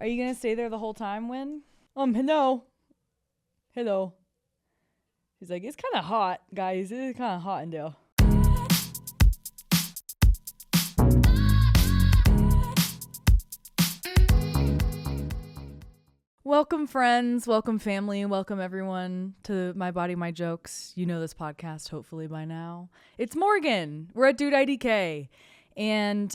Are you going to stay there the whole time, Win? Hello. Hello. He's like, it's kind of hot, guys. It's kind of hot in there. Welcome, friends. Welcome, family. Welcome, everyone, to My Body, My Jokes. You know this podcast, hopefully, by now. It's Morgan. We're at Dude IDK. And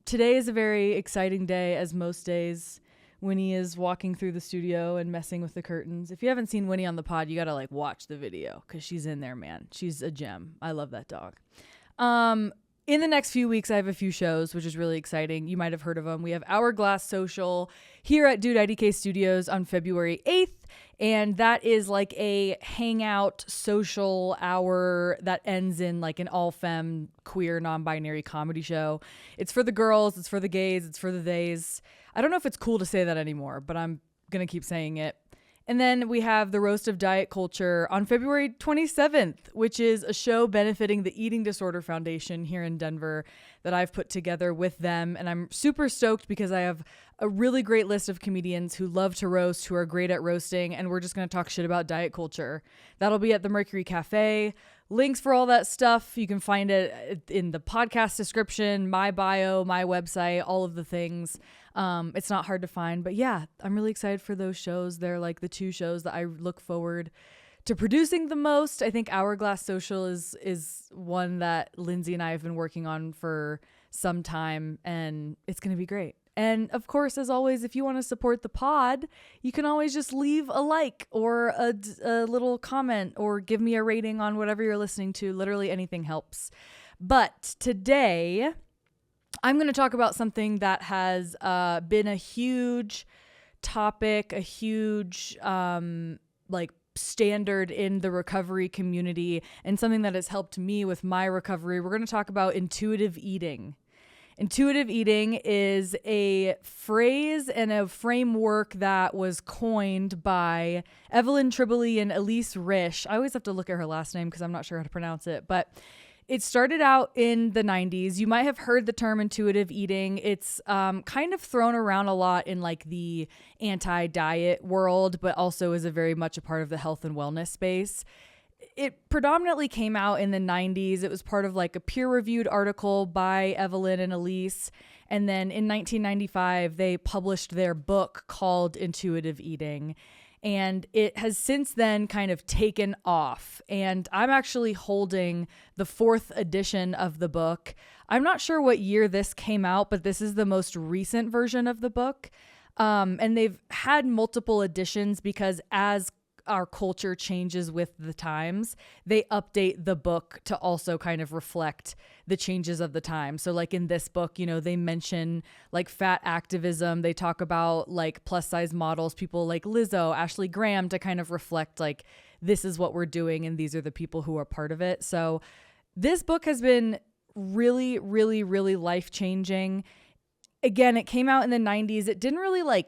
today is a very exciting day, as most days. Winnie is walking through the studio and messing with the curtains. If you haven't seen Winnie on the pod, you got to, watch the video because she's in there, man. She's a gem. I love that dog. In the next few weeks, I have a few shows, which is really exciting. You might have heard of them. We have Hourglass Social here at Dude IDK Studios on February 8th. And that is like a hangout social hour that ends in an all-femme, queer, non-binary comedy show. It's for the girls. It's for the gays. It's for the theys. I don't know if it's cool to say that anymore, but I'm going to keep saying it. And then we have the Roast of Diet Culture on February 27th, which is a show benefiting the Eating Disorder Foundation here in Denver that I've put together with them. And I'm super stoked because I have a really great list of comedians who love to roast, who are great at roasting, and we're just going to talk shit about diet culture. That'll be at the Mercury Cafe. Links for all that stuff, you can find it in the podcast description, my bio, my website, all of the things. It's not hard to find, but yeah, I'm really excited for those shows. They're like the two shows that I look forward to producing the most. I think Hourglass Social is one that Lindsay and I have been working on for some time, and it's going to be great. And of course, as always, if you want to support the pod, you can always just leave a like or a little comment or give me a rating on whatever you're listening to. Literally anything helps. But today, I'm going to talk about something that has been a huge topic, a huge standard in the recovery community, and something that has helped me with my recovery. We're going to talk about intuitive eating. Intuitive eating is a phrase and a framework that was coined by Evelyn Tribole and Elise Risch. I always have to look at her last name because I'm not sure how to pronounce it, but it started out in the 90s. You might have heard the term intuitive eating. It's kind of thrown around a lot in the anti-diet world, but also is a very much a part of the health and wellness space. It predominantly came out in the 90s. It was part of a peer-reviewed article by Evelyn and Elise. And then in 1995, they published their book called Intuitive Eating. And it has since then kind of taken off. And I'm actually holding the 4th edition of the book. I'm not sure what year this came out, but this is the most recent version of the book. And they've had multiple editions because as our culture changes with the times, they update the book to also kind of reflect the changes of the time. So in this book, they mention fat activism. They talk about plus size models, people like Lizzo, Ashley Graham, to kind of reflect this is what we're doing and these are the people who are part of it. So this book has been really, really, really life-changing. Again, it came out in the 90s. It didn't really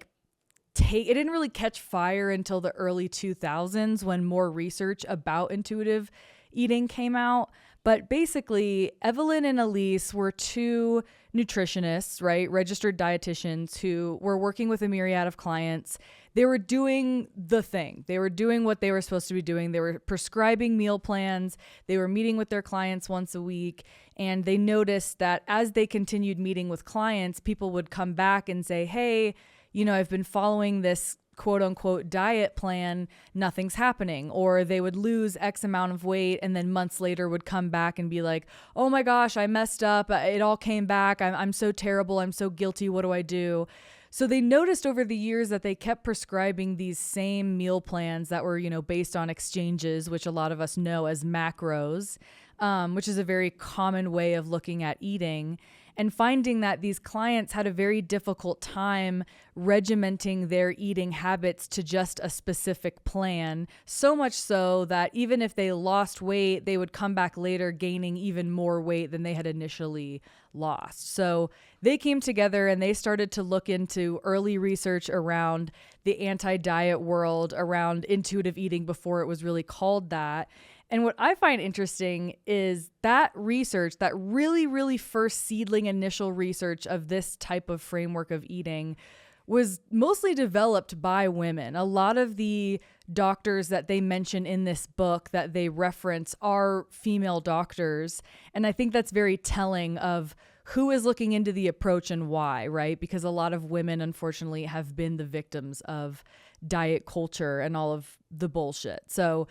it didn't really catch fire until the early 2000s when more research about intuitive eating came out. But basically, Evelyn and Elise were two nutritionists, right? Registered dietitians who were working with a myriad of clients. They were doing the thing. They were doing what they were supposed to be doing. They were prescribing meal plans. They were meeting with their clients once a week. And they noticed that as they continued meeting with clients, people would come back and say, hey, I've been following this quote unquote diet plan, nothing's happening. Or they would lose X amount of weight and then months later would come back and be like, oh my gosh, I messed up. It all came back. I'm so terrible. I'm so guilty. What do I do? So they noticed over the years that they kept prescribing these same meal plans that were, based on exchanges, which a lot of us know as macros, which is a very common way of looking at eating. And finding that these clients had a very difficult time regimenting their eating habits to just a specific plan, so much so that even if they lost weight, they would come back later gaining even more weight than they had initially lost. So they came together and they started to look into early research around the anti-diet world, around intuitive eating before it was really called that. And what I find interesting is that research, that really, really first seedling initial research of this type of framework of eating was mostly developed by women. A lot of the doctors that they mention in this book that they reference are female doctors. And I think that's very telling of who is looking into the approach and why, right? Because a lot of women, unfortunately, have been the victims of diet culture and all of the bullshit. So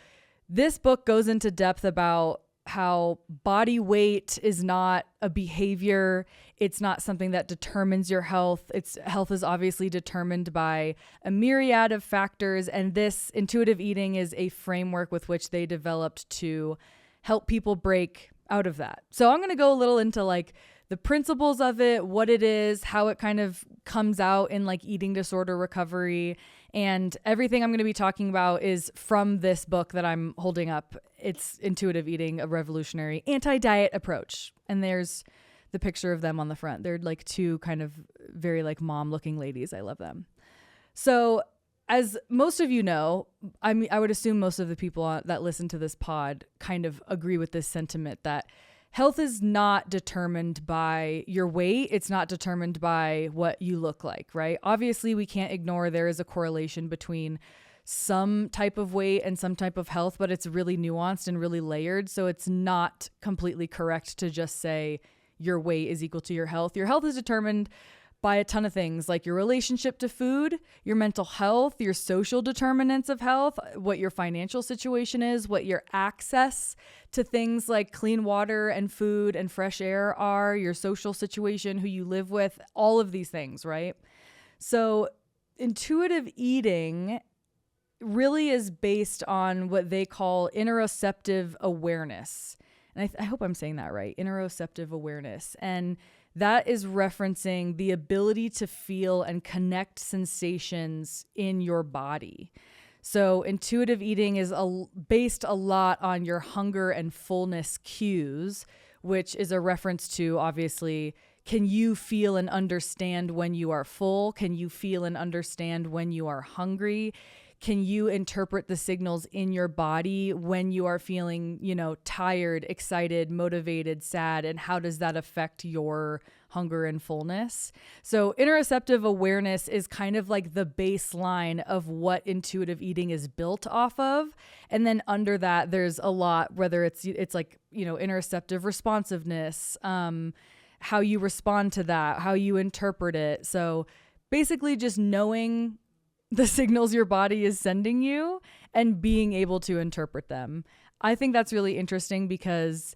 this book goes into depth about how body weight is not a behavior. It's not something that determines your health. Health is obviously determined by a myriad of factors. And this intuitive eating is a framework with which they developed to help people break out of that. So I'm going to go a little into like the principles of it, what it is, how it kind of comes out in like eating disorder recovery. And everything I'm going to be talking about is from this book that I'm holding up. It's Intuitive Eating, a Revolutionary Anti-Diet Approach. And there's the picture of them on the front. They're like two kind of very like mom looking ladies. I love them. So as most of you know, I would assume most of the people that listen to this pod kind of agree with this sentiment that health is not determined by your weight. It's not determined by what you look like, right? Obviously, we can't ignore there is a correlation between some type of weight and some type of health, but it's really nuanced and really layered. So it's not completely correct to just say your weight is equal to your health. Your health is determined by a ton of things like your relationship to food, your mental health, your social determinants of health, what your financial situation is, what your access to things like clean water and food and fresh air are, your social situation, who you live with, all of these things, right? So intuitive eating really is based on what they call interoceptive awareness. And I hope I'm saying that right, interoceptive awareness. And that is referencing the ability to feel and connect sensations in your body. So intuitive eating is based a lot on your hunger and fullness cues, which is a reference to, obviously, can you feel and understand when you are full? Can you feel and understand when you are hungry? Can you interpret the signals in your body when you are feeling, tired, excited, motivated, sad? And how does that affect your hunger and fullness? So interoceptive awareness is kind of like the baseline of what intuitive eating is built off of. And then under that, there's a lot, whether it's like, interoceptive responsiveness, how you respond to that, how you interpret it. So basically just knowing the signals your body is sending you and being able to interpret them. I think that's really interesting because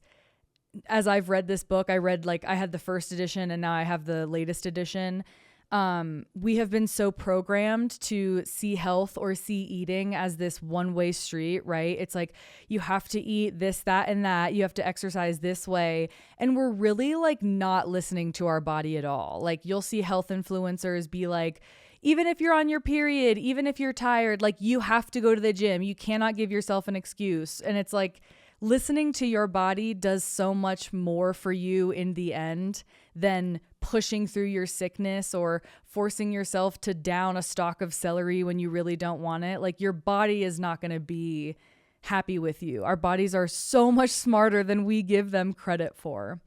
as I've read this book, I had the first edition and now I have the latest edition. We have been so programmed to see health or see eating as this one-way street, right? It's like you have to eat this, that, and that. You have to exercise this way. And we're really like not listening to our body at all. Like you'll see health influencers be like, even if you're on your period, even if you're tired, like you have to go to the gym. You cannot give yourself an excuse. And it's like listening to your body does so much more for you in the end than pushing through your sickness or forcing yourself to down a stalk of celery when you really don't want it. Like your body is not going to be happy with you. Our bodies are so much smarter than we give them credit for.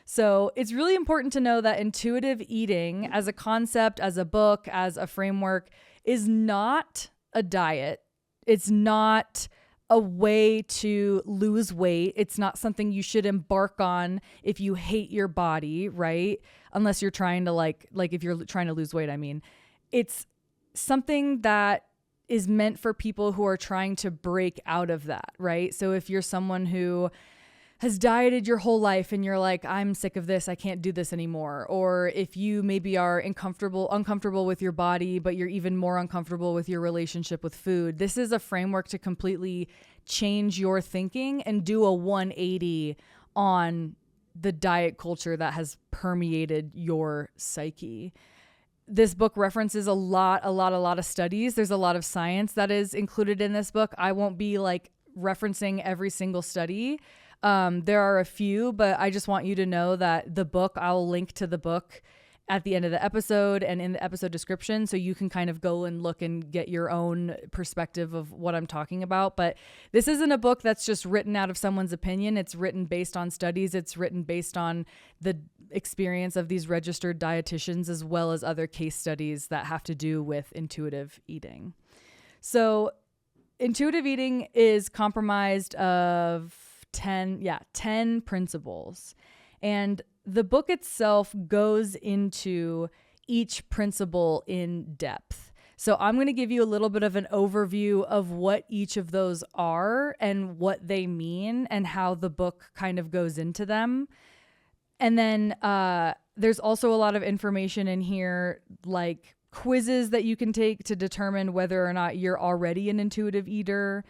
So it's really important to know that intuitive eating as a concept, as a book, as a framework is not a diet. It's not a way to lose weight. It's not something you should embark on if you hate your body, right? Unless you're trying to like if you're trying to lose weight, I mean. It's something that is meant for people who are trying to break out of that, right? So if you're someone who has dieted your whole life and you're like, I'm sick of this, I can't do this anymore. Or if you maybe are uncomfortable with your body, but you're even more uncomfortable with your relationship with food, this is a framework to completely change your thinking and do a 180 on the diet culture that has permeated your psyche. This book references a lot of studies. There's a lot of science that is included in this book. I won't be like referencing every single study. There are a few, but I just want you to know that the book, I'll link to the book at the end of the episode and in the episode description, so you can kind of go and look and get your own perspective of what I'm talking about. But this isn't a book that's just written out of someone's opinion. It's written based on studies. It's written based on the experience of these registered dietitians, as well as other case studies that have to do with intuitive eating. So intuitive eating is comprised of 10 principles. And the book itself goes into each principle in depth. So I'm going to give you a little bit of an overview of what each of those are and what they mean and how the book kind of goes into them. And then there's also a lot of information in here, like quizzes that you can take to determine whether or not you're already an intuitive eater.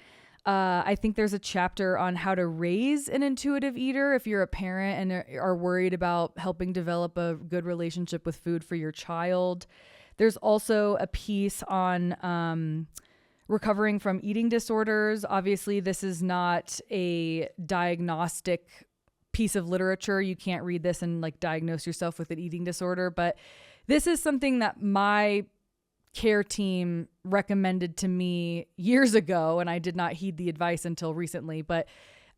I think there's a chapter on how to raise an intuitive eater if you're a parent and are worried about helping develop a good relationship with food for your child. There's also a piece on recovering from eating disorders. Obviously, this is not a diagnostic piece of literature. You can't read this and like diagnose yourself with an eating disorder, but this is something that my care team recommended to me years ago, and I did not heed the advice until recently. But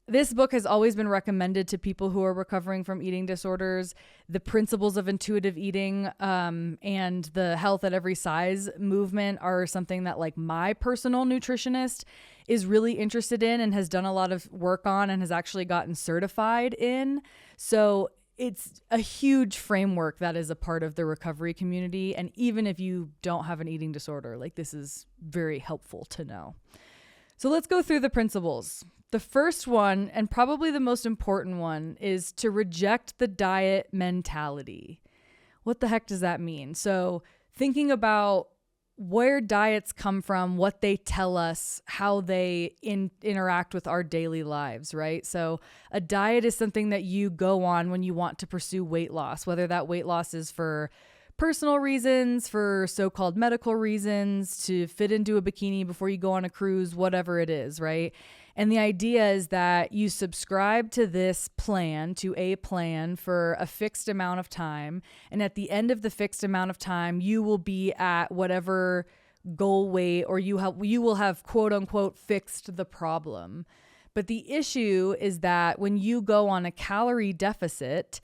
this book has always been recommended to people who are recovering from eating disorders. The principles of intuitive eating and the health at every size movement are something that like my personal nutritionist is really interested in and has done a lot of work on and has actually gotten certified in. So it's a huge framework that is a part of the recovery community. And even if you don't have an eating disorder, like this is very helpful to know. So let's go through the principles. The first one, and probably the most important one, is to reject the diet mentality. What the heck does that mean? So thinking about where diets come from, what they tell us, how they interact with our daily lives, right? So a diet is something that you go on when you want to pursue weight loss, whether that weight loss is for personal reasons, for so-called medical reasons, to fit into a bikini before you go on a cruise, whatever it is, right? And the idea is that you subscribe to this plan, to a plan for a fixed amount of time. And at the end of the fixed amount of time, you will be at whatever goal weight, or you will have quote unquote fixed the problem. But the issue is that when you go on a calorie deficit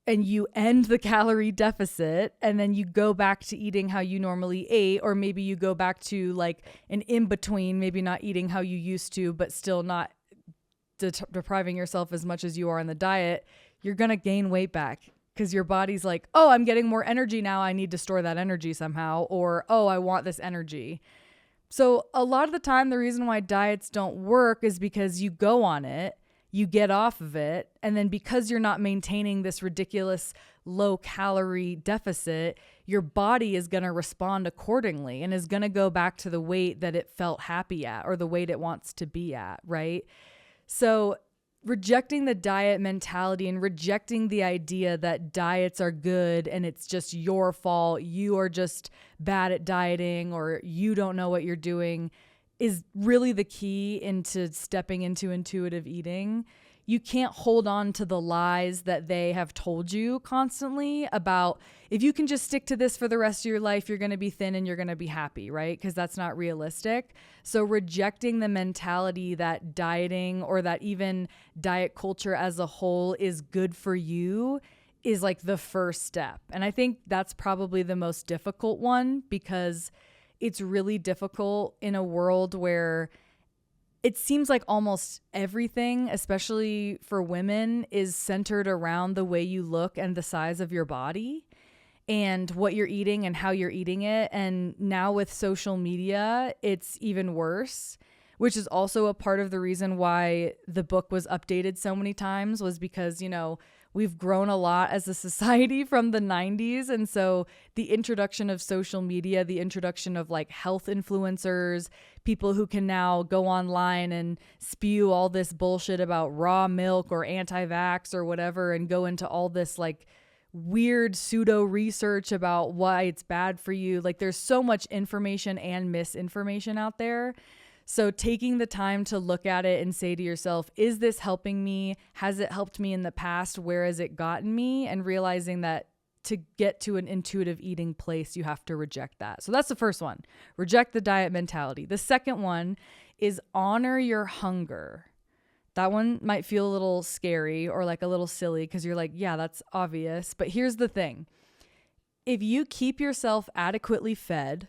and you end the calorie deficit and then you go back to eating how you normally ate, or maybe you go back to like an in-between, maybe not eating how you used to, but still not depriving yourself as much as you are on the diet, you're going to gain weight back because your body's like, oh, I'm getting more energy now. I need to store that energy somehow. Or, oh, I want this energy. So a lot of the time, the reason why diets don't work is because you go on it, you get off of it, and then because you're not maintaining this ridiculous low calorie deficit, your body is going to respond accordingly and is going to go back to the weight that it felt happy at or the weight it wants to be at, right? So rejecting the diet mentality and rejecting the idea that diets are good and it's just your fault, you are just bad at dieting or you don't know what you're doing, is really the key into stepping into intuitive eating. You can't hold on to the lies that they have told you constantly about if you can just stick to this for the rest of your life, you're going to be thin and you're going to be happy, right? Because that's not realistic. So rejecting the mentality that dieting or that even diet culture as a whole is good for you is like the first step. And I think that's probably the most difficult one because it's really difficult in a world where it seems like almost everything, especially for women, is centered around the way you look and the size of your body and what you're eating and how you're eating it. And now with social media, it's even worse, which is also a part of the reason why the book was updated so many times, was because, you know, we've grown a lot as a society from the 90s. And so the introduction of social media, the introduction of like health influencers, people who can now go online and spew all this bullshit about raw milk or anti-vax or whatever, and go into all this like weird pseudo research about why it's bad for you. Like there's so much information and misinformation out there. So taking the time to look at it and say to yourself, is this helping me? Has it helped me in the past? Where has it gotten me? And realizing that to get to an intuitive eating place, you have to reject that. So that's the first one. Reject the diet mentality. The second one is honor your hunger. That one might feel a little scary or like a little silly because you're like, yeah, that's obvious. But here's the thing. If you keep yourself adequately fed,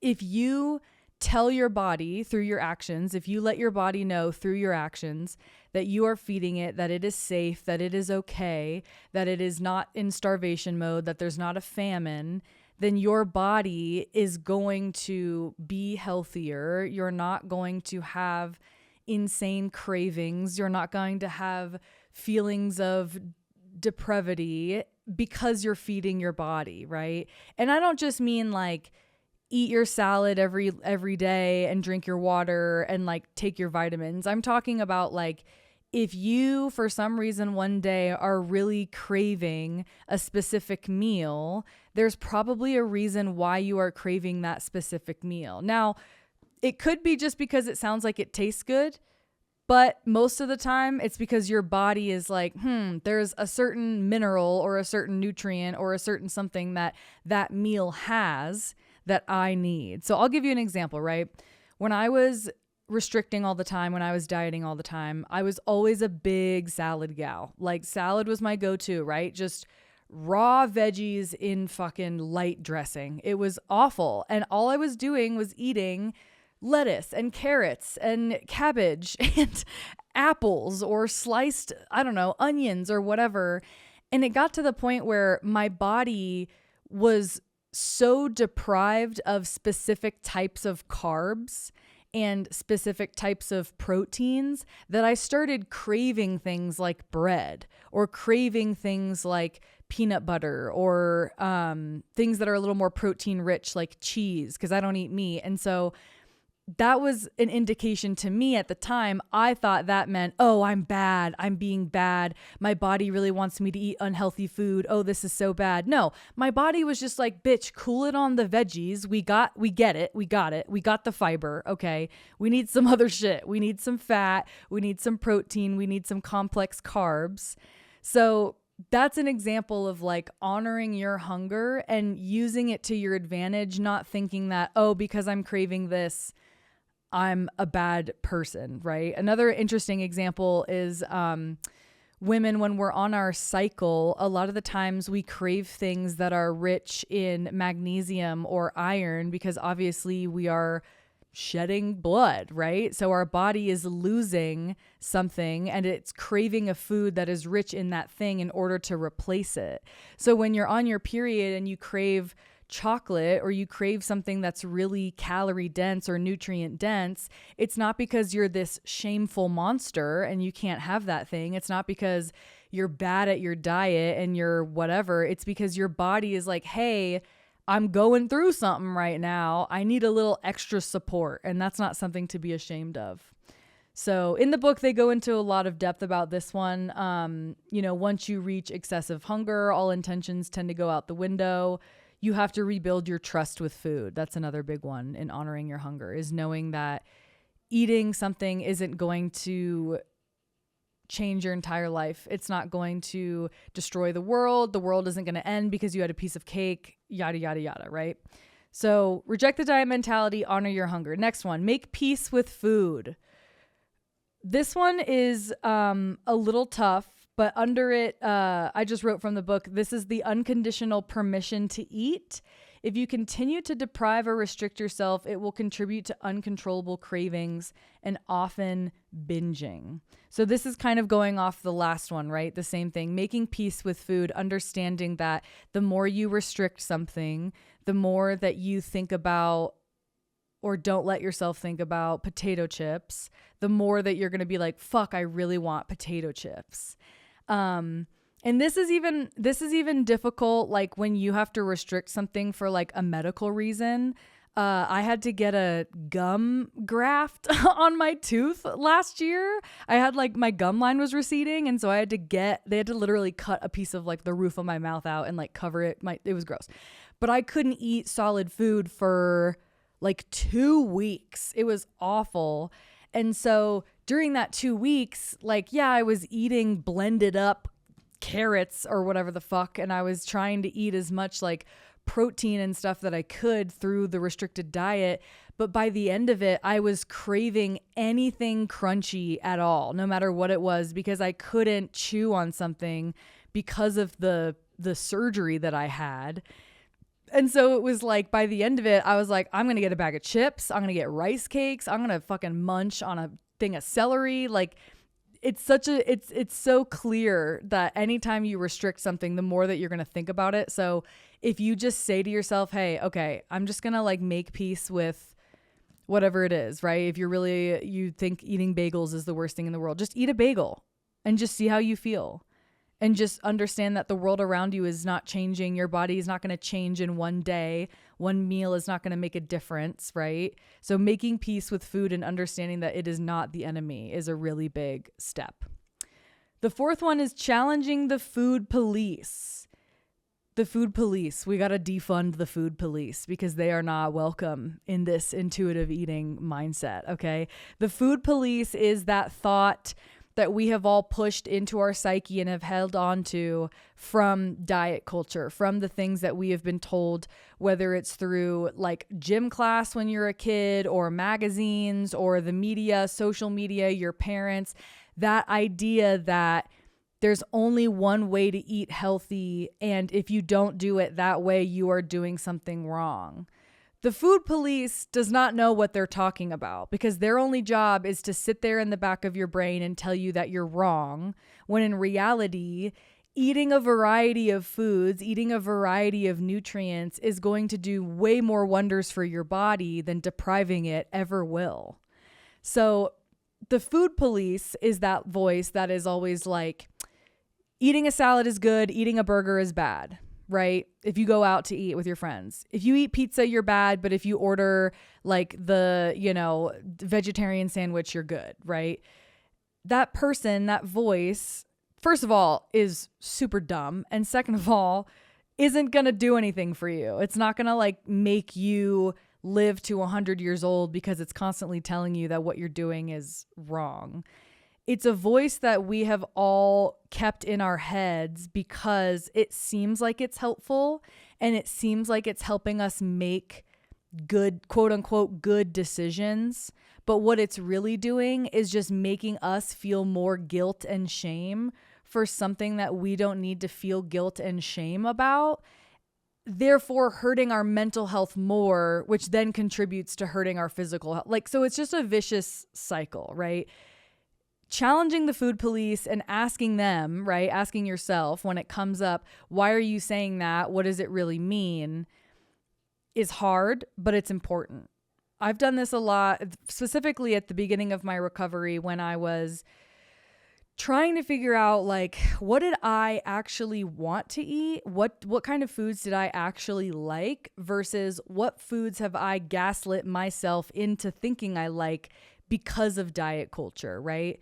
if you tell your body through your actions, if you let your body know through your actions that you are feeding it, that it is safe, that it is okay, that it is not in starvation mode, that there's not a famine, then your body is going to be healthier. You're not going to have insane cravings. You're not going to have feelings of depravity because you're feeding your body, right? And I don't just mean like eat your salad every day and drink your water and like take your vitamins. I'm talking about like if you for some reason one day are really craving a specific meal, there's probably a reason why you are craving that specific meal. Now, it could be just because it sounds like it tastes good, but most of the time it's because your body is like, there's a certain mineral or a certain nutrient or a certain something that meal has that I need. So I'll give you an example, right? When I was restricting all the time, when I was dieting all the time, I was always a big salad gal. Like salad was my go-to, right? Just raw veggies in fucking light dressing. It was awful. And all I was doing was eating lettuce and carrots and cabbage and apples or sliced, I don't know, onions or whatever. And it got to the point where my body was so deprived of specific types of carbs and specific types of proteins that I started craving things like bread or craving things like peanut butter or things that are a little more protein rich like cheese because I don't eat meat. And so that was an indication to me at the time. I thought that meant, oh, I'm bad. I'm being bad. My body really wants me to eat unhealthy food. Oh, this is so bad. No, my body was just like, bitch, cool it on the veggies. We get it. We got it. We got the fiber. Okay. We need some other shit. We need some fat. We need some protein. We need some complex carbs. So that's an example of like honoring your hunger and using it to your advantage, not thinking that, oh, because I'm craving this, I'm a bad person, right? Another interesting example is women, when we're on our cycle, a lot of the times we crave things that are rich in magnesium or iron because obviously we are shedding blood, right? So our body is losing something and it's craving a food that is rich in that thing in order to replace it. So when you're on your period and you crave chocolate or you crave something that's really calorie dense or nutrient dense, it's not because you're this shameful monster and you can't have that thing. It's not because you're bad at your diet and you're whatever. It's because your body is like, hey, I'm going through something right now. I need a little extra support. And that's not something to be ashamed of. So in the book, they go into a lot of depth about this one. Once you reach excessive hunger, all intentions tend to go out the window. You have to rebuild your trust with food. That's another big one in honoring your hunger, is knowing that eating something isn't going to change your entire life. It's not going to destroy the world. The world isn't going to end because you had a piece of cake, yada, yada, yada, right? So reject the diet mentality, honor your hunger. Next one, make peace with food. This one is a little tough. But under it, I just wrote from the book, this is the unconditional permission to eat. If you continue to deprive or restrict yourself, it will contribute to uncontrollable cravings and often binging. So this is kind of going off the last one, right? The same thing, making peace with food, understanding that the more you restrict something, the more that you think about or don't let yourself think about potato chips, the more that you're going to be like, fuck, I really want potato chips. And this is even difficult, like when you have to restrict something for like a medical reason. I had to get a gum graft on my tooth last year. I had like my gum line was receding. And so they had to literally cut a piece of like the roof of my mouth out and like cover it. It was gross, but I couldn't eat solid food for like 2 weeks. It was awful. And so during that 2 weeks, like, yeah, I was eating blended up carrots or whatever the fuck. And I was trying to eat as much like protein and stuff that I could through the restricted diet. But by the end of it, I was craving anything crunchy at all, no matter what it was, because I couldn't chew on something because of the surgery that I had. And so it was like, by the end of it, I was like, I'm going to get a bag of chips. I'm going to get rice cakes. I'm going to fucking munch on a thing of celery. Like, it's so clear that anytime you restrict something, the more that you're going to think about it. So if you just say to yourself, hey, okay, I'm just going to like make peace with whatever it is, right? If you think eating bagels is the worst thing in the world, just eat a bagel and just see how you feel. And just understand that the world around you is not changing. Your body is not going to change in one day. One meal is not going to make a difference, right? So making peace with food and understanding that it is not the enemy is a really big step. The fourth one is challenging the food police. The food police. We got to defund the food police because they are not welcome in this intuitive eating mindset, okay? The food police is that thought that we have all pushed into our psyche and have held on to from diet culture, from the things that we have been told, whether it's through like gym class when you're a kid or magazines or the media, social media, your parents, that idea that there's only one way to eat healthy. And if you don't do it that way, you are doing something wrong. The food police does not know what they're talking about because their only job is to sit there in the back of your brain and tell you that you're wrong, when in reality, eating a variety of foods, eating a variety of nutrients is going to do way more wonders for your body than depriving it ever will. So the food police is that voice that is always like, eating a salad is good, eating a burger is bad. Right? If you go out to eat with your friends, if you eat pizza, you're bad. But if you order like the, vegetarian sandwich, you're good. Right? That person, that voice, first of all, is super dumb. And second of all, isn't going to do anything for you. It's not going to like make you live to 100 years old because it's constantly telling you that what you're doing is wrong. It's a voice that we have all kept in our heads because it seems like it's helpful and it seems like it's helping us make good, quote unquote, good decisions. But what it's really doing is just making us feel more guilt and shame for something that we don't need to feel guilt and shame about, therefore hurting our mental health more, which then contributes to hurting our physical health. Like, so it's just a vicious cycle, right? Challenging the food police and asking them, right? Asking yourself when it comes up, why are you saying that? What does it really mean? Is hard, but it's important. I've done this a lot, specifically at the beginning of my recovery when I was trying to figure out like, what did I actually want to eat? What kind of foods did I actually like versus what foods have I gaslit myself into thinking I like because of diet culture, right?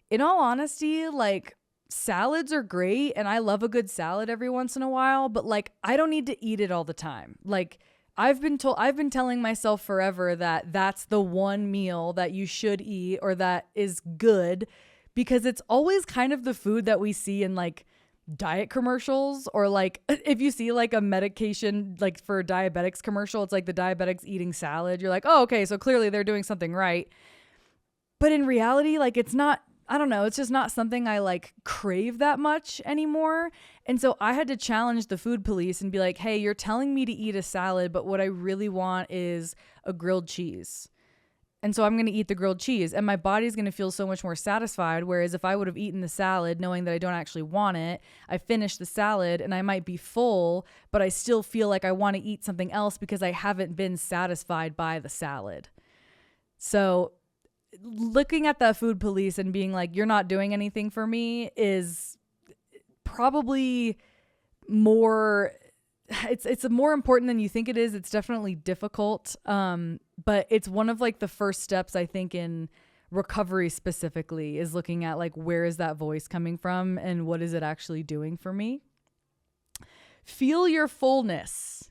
In all honesty, like salads are great and I love a good salad every once in a while, but like I don't need to eat it all the time. Like I've been telling myself forever that that's the one meal that you should eat or that is good because it's always kind of the food that we see in like diet commercials or like if you see like a medication like for diabetics commercial, it's like the diabetics eating salad. You're like, oh, okay, so clearly they're doing something right. But in reality, like it's not, I don't know, it's just not something I like crave that much anymore. And so I had to challenge the food police and be like, hey, you're telling me to eat a salad, but what I really want is a grilled cheese. And so I'm going to eat the grilled cheese and my body's going to feel so much more satisfied. Whereas if I would have eaten the salad knowing that I don't actually want it, I finish the salad and I might be full, but I still feel like I want to eat something else because I haven't been satisfied by the salad. So looking at the food police and being like, you're not doing anything for me is probably more, it's more important than you think it is. It's definitely difficult. But it's one of like the first steps I think in recovery specifically is looking at like, where is that voice coming from and what is it actually doing for me? Feel your fullness.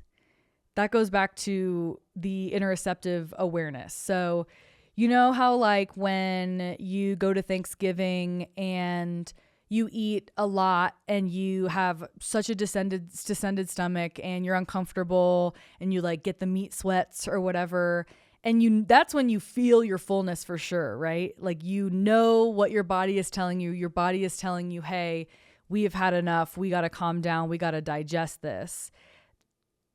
That goes back to the interoceptive awareness. So you know how like when you go to Thanksgiving and you eat a lot and you have such a distended stomach and you're uncomfortable and you like get the meat sweats or whatever. And that's when you feel your fullness for sure, right? Like, you know what your body is telling you. Your body is telling you, hey, we have had enough. We got to calm down. We got to digest this.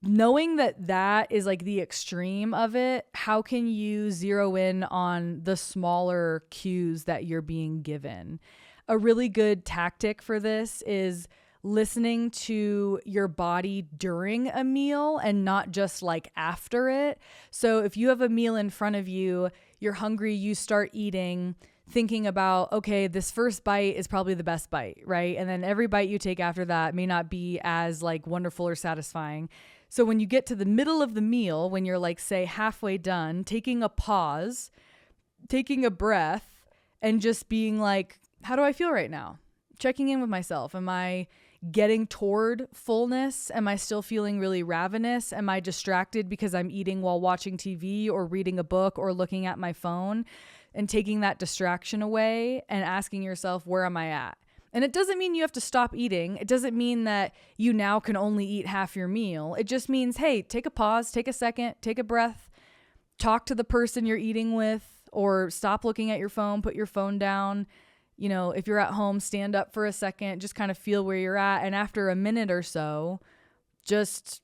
Knowing that that is like the extreme of it, how can you zero in on the smaller cues that you're being given? A really good tactic for this is listening to your body during a meal and not just like after it. So if you have a meal in front of you, you're hungry, you start eating, thinking about, okay, this first bite is probably the best bite, right? And then every bite you take after that may not be as like wonderful or satisfying. So when you get to the middle of the meal, when you're like, say, halfway done, taking a pause, taking a breath, and just being like, how do I feel right now? Checking in with myself. Am I getting toward fullness? Am I still feeling really ravenous? Am I distracted because I'm eating while watching TV or reading a book or looking at my phone? And taking that distraction away and asking yourself, where am I at? And it doesn't mean you have to stop eating. It doesn't mean that you now can only eat half your meal. It just means, hey, take a pause, take a second, take a breath, talk to the person you're eating with, or stop looking at your phone, put your phone down. You know, if you're at home, stand up for a second, just kind of feel where you're at. And after a minute or so, just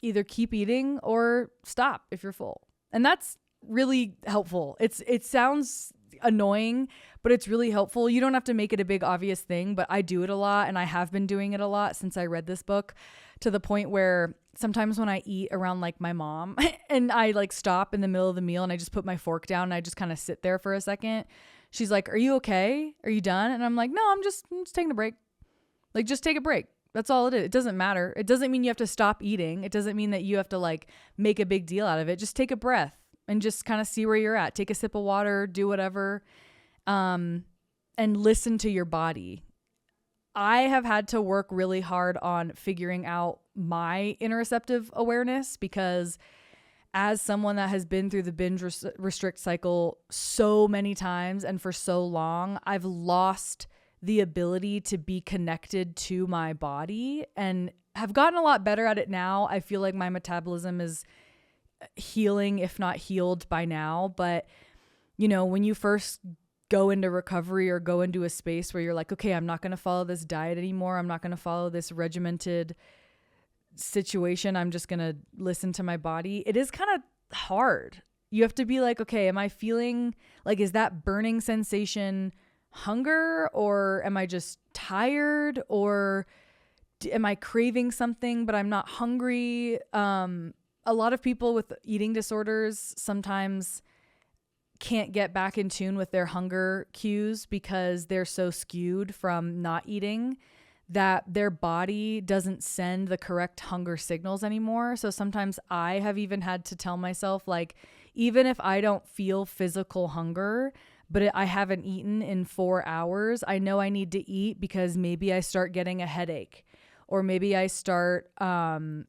either keep eating or stop if you're full. And that's really helpful. It sounds annoying, but it's really helpful. You don't have to make it a big obvious thing, but I do it a lot, and I have been doing it a lot since I read this book, to the point where sometimes when I eat around like my mom and I like stop in the middle of the meal and I just put my fork down and I just kind of sit there for a second. She's like, "Are you okay? Are you done?" And I'm like, "No, I'm just taking a break." Like, just take a break. That's all it is. It doesn't matter. It doesn't mean you have to stop eating. It doesn't mean that you have to like make a big deal out of it. Just take a breath and just kind of see where you're at. Take a sip of water, do whatever, and listen to your body. I have had to work really hard on figuring out my interoceptive awareness, because as someone that has been through the binge restrict cycle so many times and for so long, I've lost the ability to be connected to my body and have gotten a lot better at it now. I feel like my metabolism is healing, if not healed by now. But, you know, when you first go into recovery or go into a space where you're like, okay, I'm not going to follow this diet anymore. I'm not going to follow this regimented situation. I'm just going to listen to my body. It is kind of hard. You have to be like, okay, am I feeling like, is that burning sensation hunger, or am I just tired, or am I craving something but I'm not hungry? A lot of people with eating disorders sometimes can't get back in tune with their hunger cues because they're so skewed from not eating that their body doesn't send the correct hunger signals anymore. So sometimes I have even had to tell myself, like, even if I don't feel physical hunger, but I haven't eaten in 4 hours, I know I need to eat because maybe I start getting a headache, or maybe I start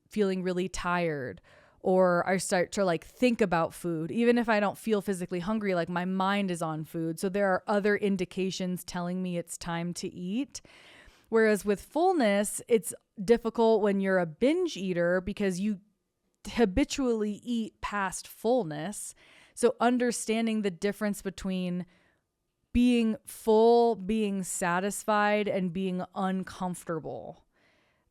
feeling really tired, or I start to like think about food. Even if I don't feel physically hungry, like my mind is on food. So there are other indications telling me it's time to eat. Whereas with fullness, it's difficult when you're a binge eater because you habitually eat past fullness. So understanding the difference between being full, being satisfied, and being uncomfortable.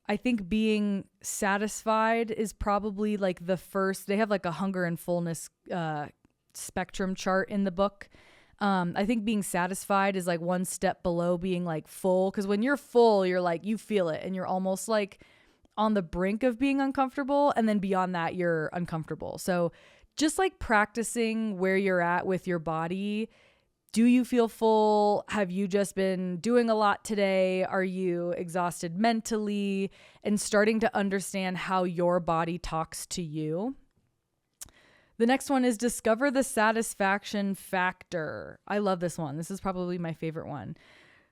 I think being satisfied is probably like the first. They have like a hunger and fullness spectrum chart in the book. I think being satisfied is like one step below being like full. Because when you're full, you're like, you feel it and you're almost like on the brink of being uncomfortable. And then beyond that, you're uncomfortable. So just like practicing where you're at with your body. Do you feel full? Have you just been doing a lot today? Are you exhausted mentally? And starting to understand how your body talks to you. The next one is discover the satisfaction factor. I love this one. This is probably my favorite one.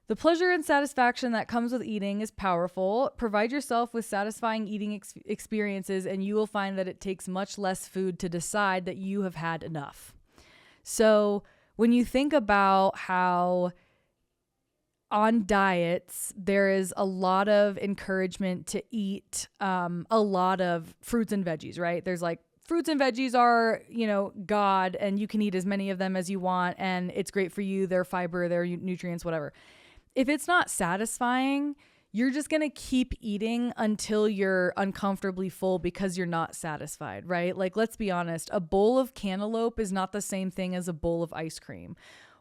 The pleasure and satisfaction that comes with eating is powerful. Provide yourself with satisfying eating experiences, and you will find that it takes much less food to decide that you have had enough. So when you think about how on diets, there is a lot of encouragement to eat a lot of fruits and veggies, right? There's like fruits and veggies are, God, and you can eat as many of them as you want, and it's great for you. They're fiber, they're nutrients, whatever. If it's not satisfying, you're just going to keep eating until you're uncomfortably full because you're not satisfied, right? Like, let's be honest, a bowl of cantaloupe is not the same thing as a bowl of ice cream.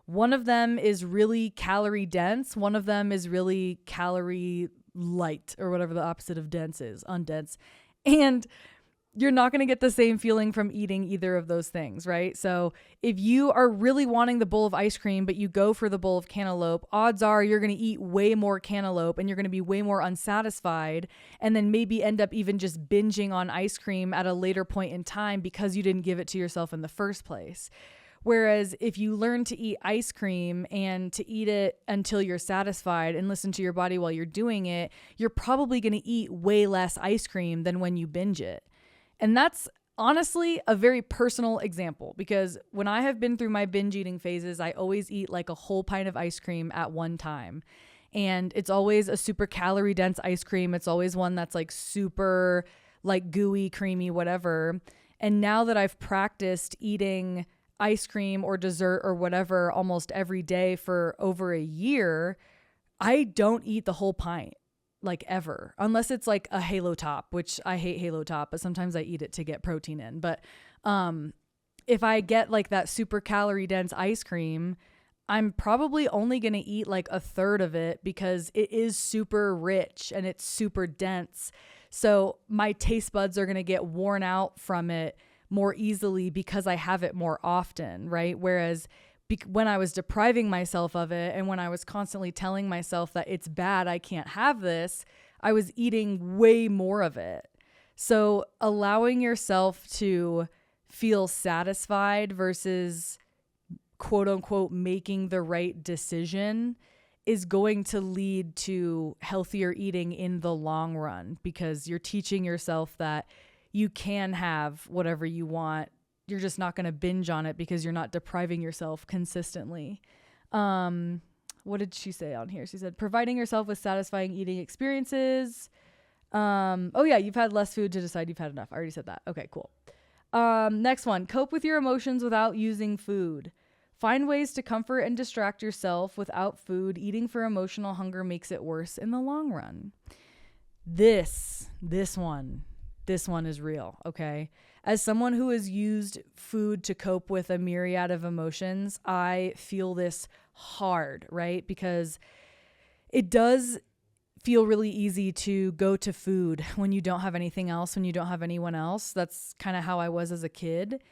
One of them is really calorie dense. One of them is really calorie light, or whatever the opposite of dense is, undense. And you're not going to get the same feeling from eating either of those things, right? So if you are really wanting the bowl of ice cream, but you go for the bowl of cantaloupe, odds are you're going to eat way more cantaloupe and you're going to be way more unsatisfied, and then maybe end up even just binging on ice cream at a later point in time because you didn't give it to yourself in the first place. Whereas if you learn to eat ice cream and to eat it until you're satisfied and listen to your body while you're doing it, you're probably going to eat way less ice cream than when you binge it. And that's honestly a very personal example, because when I have been through my binge eating phases, I always eat like a whole pint of ice cream at one time. And it's always a super calorie dense ice cream. It's always one that's like super like gooey, creamy, whatever. And now that I've practiced eating ice cream or dessert or whatever almost every day for over a year, I don't eat the whole pint. Like ever, unless it's like a Halo Top, which I hate Halo Top, but sometimes I eat it to get protein in. But if I get like that super calorie dense ice cream, I'm probably only going to eat like a third of it because it is super rich and it's super dense. So my taste buds are going to get worn out from it more easily because I have it more often, right? Whereas when I was depriving myself of it and when I was constantly telling myself that it's bad, I can't have this, I was eating way more of it. So allowing yourself to feel satisfied versus quote unquote making the right decision is going to lead to healthier eating in the long run, because you're teaching yourself that you can have whatever you want. You're just not going to binge on it because you're not depriving yourself consistently. What did she say on here? She said, providing yourself with satisfying eating experiences. You've had less food to decide you've had enough. I already said that. Okay, cool. Next one, cope with your emotions without using food. Find ways to comfort and distract yourself without food. Eating for emotional hunger makes it worse in the long run. This one is real, okay? As someone who has used food to cope with a myriad of emotions, I feel this hard, right? Because it does feel really easy to go to food when you don't have anything else, when you don't have anyone else. That's kind of how I was as a kid.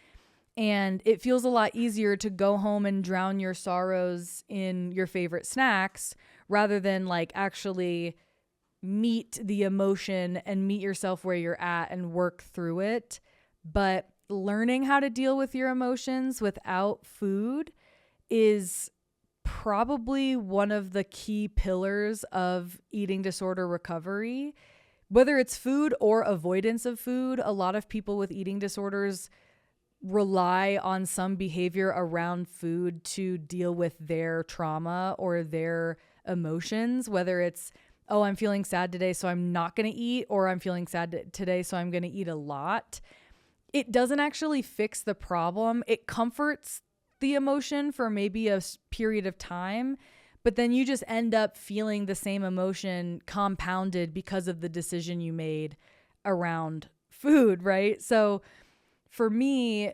And it feels a lot easier to go home and drown your sorrows in your favorite snacks rather than like actually meet the emotion and meet yourself where you're at and work through it. But learning how to deal with your emotions without food is probably one of the key pillars of eating disorder recovery. Whether it's food or avoidance of food, a lot of people with eating disorders rely on some behavior around food to deal with their trauma or their emotions, whether it's, oh, I'm feeling sad today, so I'm not going to eat, or I'm feeling sad today, so I'm going to eat a lot. It doesn't actually fix the problem. It comforts the emotion for maybe a period of time, but then you just end up feeling the same emotion compounded because of the decision you made around food, right? So for me,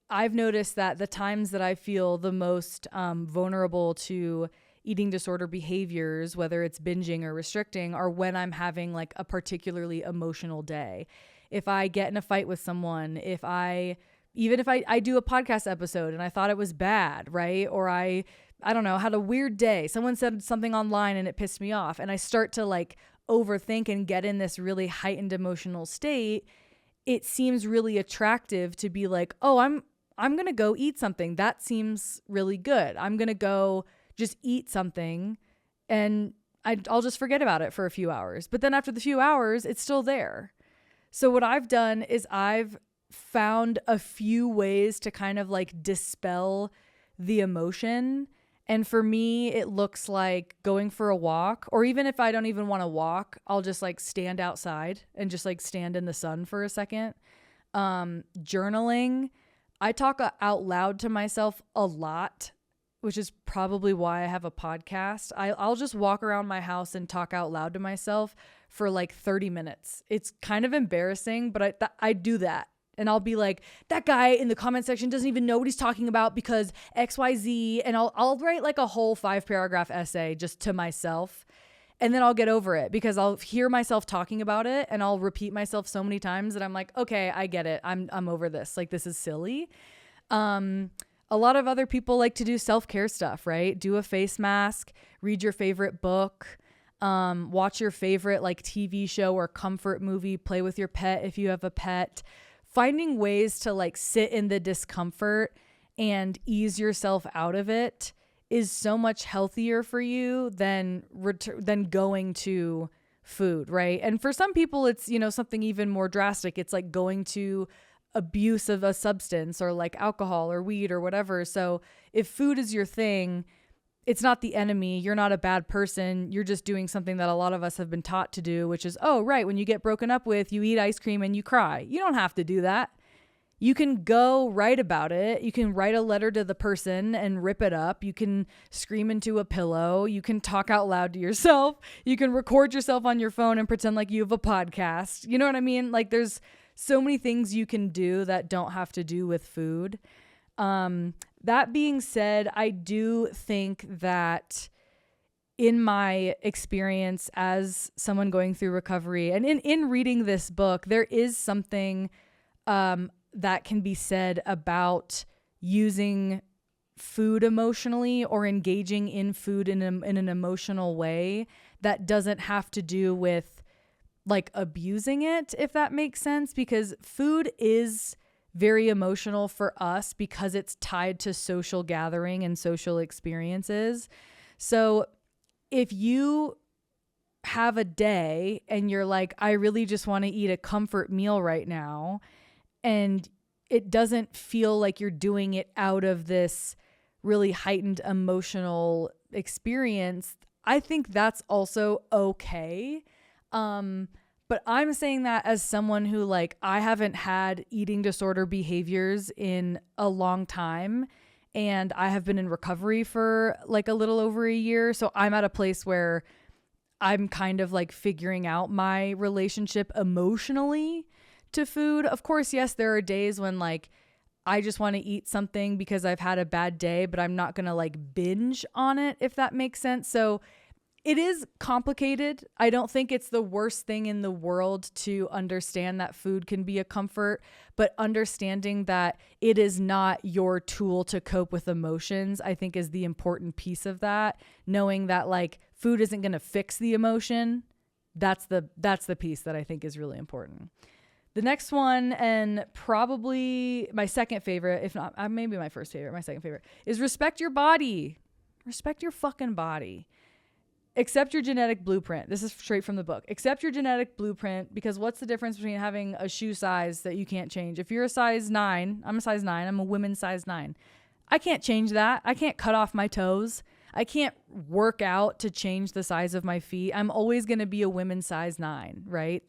I've noticed that the times that I feel the most vulnerable to eating disorder behaviors, whether it's binging or restricting, are when I'm having like a particularly emotional day. If I get in a fight with someone, even if I do a podcast episode and I thought it was bad, right? Or I don't know, had a weird day. Someone said something online and it pissed me off, and I start to like overthink and get in this really heightened emotional state. It seems really attractive to be like, oh, I'm going to go eat something. That seems really good. I'm going to go just eat something and I'll just forget about it for a few hours. But then after the few hours, it's still there. So what I've done is I've found a few ways to kind of like dispel the emotion And for me, it looks like going for a walk, or even if I don't even want to walk, I'll just like stand outside and just like stand in the sun for a second. Journaling. I talk out loud to myself a lot, which is probably why I have a podcast. I'll just walk around my house and talk out loud to myself for like 30 minutes. It's kind of embarrassing, but I do that. And I'll be like, that guy in the comment section doesn't even know what he's talking about because XYZ. And I'll write like a whole 5-paragraph essay just to myself. And then I'll get over it because I'll hear myself talking about it and I'll repeat myself so many times that I'm like, okay, I get it. I'm over this. Like, this is silly. A lot of other people like to do self-care stuff, right? Do a face mask, read your favorite book, watch your favorite like TV show or comfort movie, play with your pet if you have a pet. Finding ways to like sit in the discomfort and ease yourself out of it is so much healthier for you than going to food, right? And for some people, it's, you know, something even more drastic. It's like going to abuse of a substance or like alcohol or weed or whatever. So if food is your thing, it's not the enemy. You're not a bad person. You're just doing something that a lot of us have been taught to do, which is, oh, right, when you get broken up with, you eat ice cream and you cry. You don't have to do that. You can go write about it. You can write a letter to the person and rip it up. You can scream into a pillow. You can talk out loud to yourself. You can record yourself on your phone and pretend like you have a podcast. You know what I mean? Like, there's so many things you can do that don't have to do with food. That being said, I do think that in my experience as someone going through recovery and in reading this book, there is something that can be said about using food emotionally or engaging in food in an emotional way that doesn't have to do with like abusing it, if that makes sense, because food is very emotional for us because it's tied to social gathering and social experiences. So if you have a day and you're like, I really just want to eat a comfort meal right now, and it doesn't feel like you're doing it out of this really heightened emotional experience, I think that's also okay. But I'm saying that as someone who, like, I haven't had eating disorder behaviors in a long time, and I have been in recovery for like a little over a year. So I'm at a place where I'm kind of like figuring out my relationship emotionally to food. Of course, yes, there are days when like I just want to eat something because I've had a bad day, but I'm not going to like binge on it, if that makes sense. So it is complicated. I don't think it's the worst thing in the world to understand that food can be a comfort, but understanding that it is not your tool to cope with emotions, I think is the important piece of that. Knowing that like food isn't going to fix the emotion. That's the piece that I think is really important. The next one, and probably my second favorite, if not maybe my first favorite, my second favorite, is respect your body. Respect your fucking body. Accept your genetic blueprint. This is straight from the book. Accept your genetic blueprint, because what's the difference between having a shoe size that you can't change? If you're a size 9, I'm a size 9, I'm a women's size 9. I can't change that. I can't cut off my toes. I can't work out to change the size of my feet. I'm always going to be a women's size 9, right?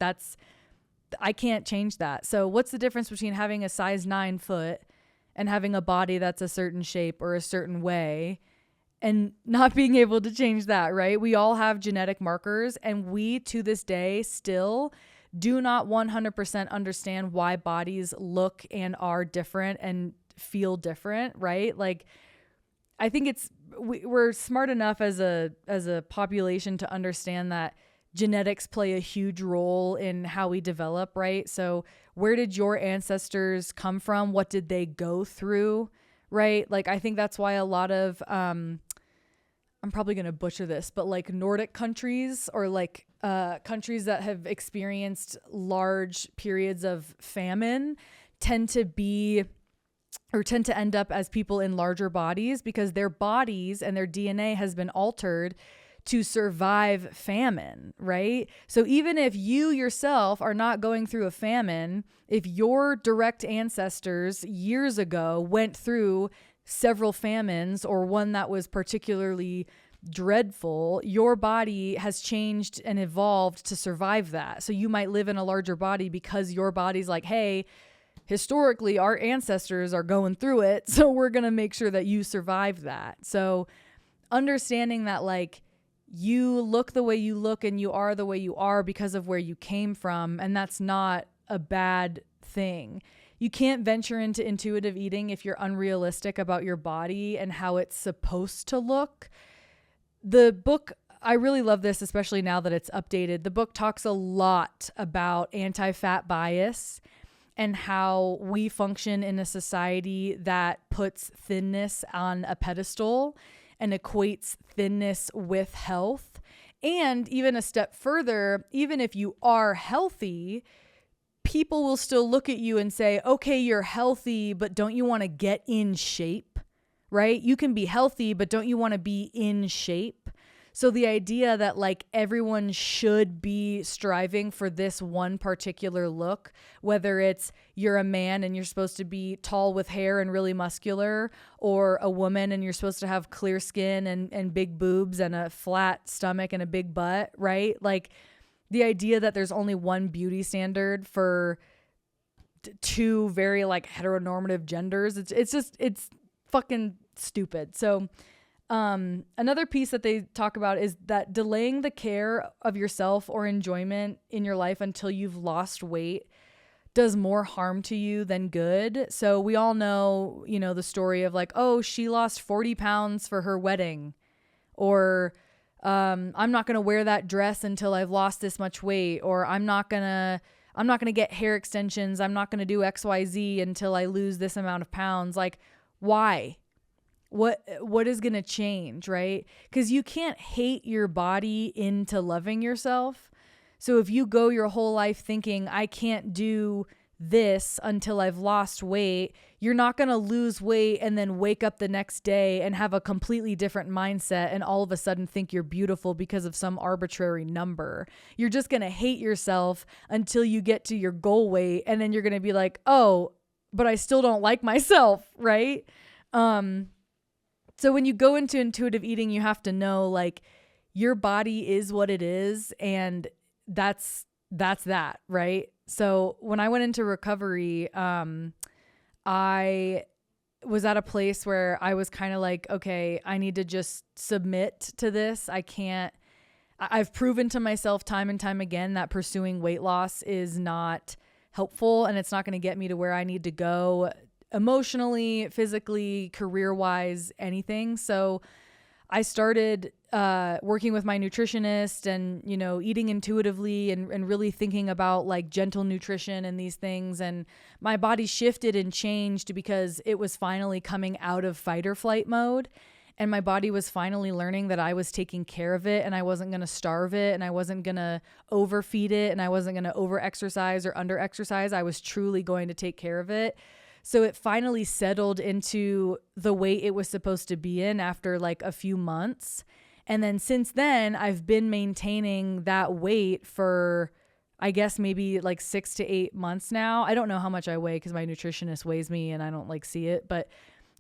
I can't change that. So what's the difference between having a size 9 foot and having a body that's a certain shape or a certain way and not being able to change that, right? We all have genetic markers, and we to this day still do not 100% understand why bodies look and are different and feel different, right? Like, I think we're smart enough as a population to understand that genetics play a huge role in how we develop, right? So where did your ancestors come from? What did they go through, right? Like, I think that's why a lot of, I'm probably going to butcher this, but like Nordic countries or like countries that have experienced large periods of famine tend to end up as people in larger bodies, because their bodies and their DNA has been altered to survive famine, right? So even if you yourself are not going through a famine, if your direct ancestors years ago went through several famines or one that was particularly dreadful, your body has changed and evolved to survive that. So you might live in a larger body because your body's like, hey, historically our ancestors are going through it, so we're going to make sure that you survive that. So understanding that like you look the way you look and you are the way you are because of where you came from, and that's not a bad thing. You can't venture into intuitive eating if you're unrealistic about your body and how it's supposed to look. The book, I really love this, especially now that it's updated. The book talks a lot about anti-fat bias and how we function in a society that puts thinness on a pedestal and equates thinness with health. And even a step further, even if you are healthy, people will still look at you and say, okay, you're healthy, but don't you want to get in shape, right? You can be healthy, but don't you want to be in shape? So the idea that like everyone should be striving for this one particular look, whether it's you're a man and you're supposed to be tall with hair and really muscular, or a woman and you're supposed to have clear skin and big boobs and a flat stomach and a big butt, right? Like the idea that there's only one beauty standard for two very like heteronormative genders, it's fucking stupid. So another piece that they talk about is that delaying the care of yourself or enjoyment in your life until you've lost weight does more harm to you than good. So we all know, you know, the story of like, oh, she lost 40 pounds for her wedding, or I'm not going to wear that dress until I've lost this much weight, or I'm not going to get hair extensions. I'm not going to do XYZ until I lose this amount of pounds. Like, why? What is going to change, right? Because you can't hate your body into loving yourself. So if you go your whole life thinking, I can't do this until I've lost weight, you're not going to lose weight and then wake up the next day and have a completely different mindset and all of a sudden think you're beautiful because of some arbitrary number. You're just going to hate yourself until you get to your goal weight, and then you're going to be like, oh, but I still don't like myself, right? So when you go into intuitive eating, you have to know like your body is what it is, and that's that, right? So when I went into recovery, I was at a place where I was kind of like, okay, I need to just submit to this. I've proven to myself time and time again that pursuing weight loss is not helpful, and it's not going to get me to where I need to go emotionally, physically, career-wise, anything. So I started working with my nutritionist and, you know, eating intuitively and really thinking about like gentle nutrition and these things. And my body shifted and changed because it was finally coming out of fight or flight mode. And my body was finally learning that I was taking care of it, and I wasn't going to starve it, and I wasn't going to overfeed it, and I wasn't going to over-exercise or under-exercise. I was truly going to take care of it. So it finally settled into the weight it was supposed to be in after like a few months. And then since then, I've been maintaining that weight for, I guess, maybe like 6 to 8 months now. I don't know how much I weigh because my nutritionist weighs me and I don't like see it. But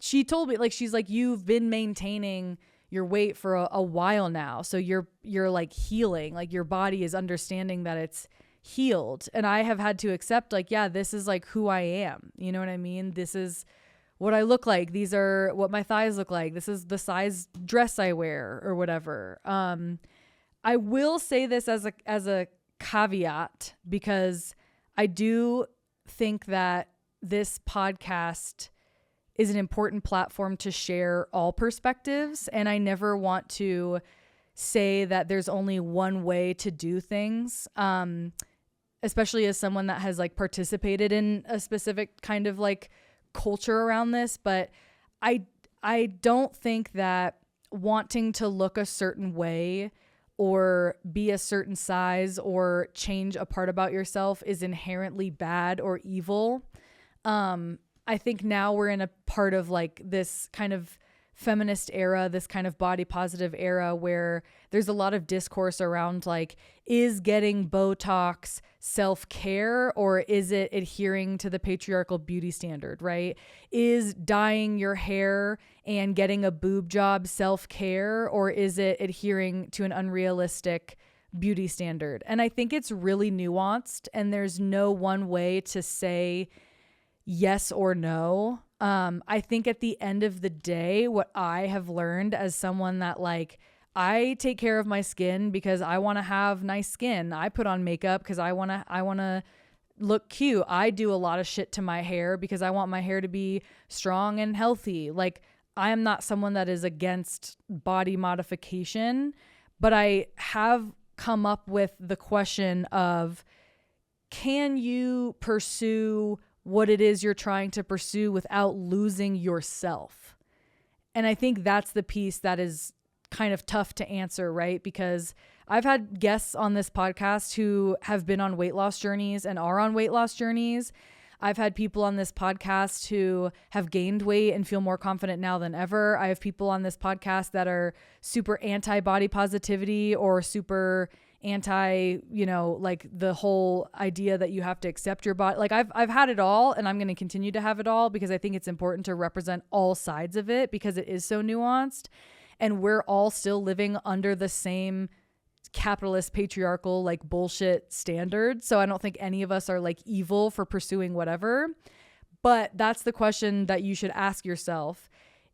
she told me, like, she's like, you've been maintaining your weight for a while now. So you're like healing, like your body is understanding that it's healed. And I have had to accept like, yeah, this is like who I am. You know what I mean? This is what I look like. These are what my thighs look like. This is the size dress I wear or whatever. I will say this as a caveat, because I do think that this podcast is an important platform to share all perspectives. And I never want to say that there's only one way to do things. Especially as someone that has like participated in a specific kind of like culture around this. But I don't think that wanting to look a certain way or be a certain size or change a part about yourself is inherently bad or evil. I think now we're in a part of like this kind of feminist era, this kind of body positive era where there's a lot of discourse around like, is getting Botox self-care or is it adhering to the patriarchal beauty standard, right? Is dyeing your hair and getting a boob job self-care or is it adhering to an unrealistic beauty standard? And I think it's really nuanced and there's no one way to say yes or no. I think at the end of the day, what I have learned as someone that like, I take care of my skin because I want to have nice skin. I put on makeup because I want to look cute. I do a lot of shit to my hair because I want my hair to be strong and healthy. Like, I am not someone that is against body modification, but I have come up with the question of, can you pursue what it is you're trying to pursue without losing yourself? And I think that's the piece that is kind of tough to answer, right? Because I've had guests on this podcast who have been on weight loss journeys and are on weight loss journeys. I've had people on this podcast who have gained weight and feel more confident now than ever. I have people on this podcast that are super anti-body positivity or super anti, like the whole idea that you have to accept your body. Like I've had it all and I'm going to continue to have it all because I think it's important to represent all sides of it because it is so nuanced and we're all still living under the same capitalist patriarchal like bullshit standards. So I don't think any of us are like evil for pursuing whatever, but that's the question that you should ask yourself.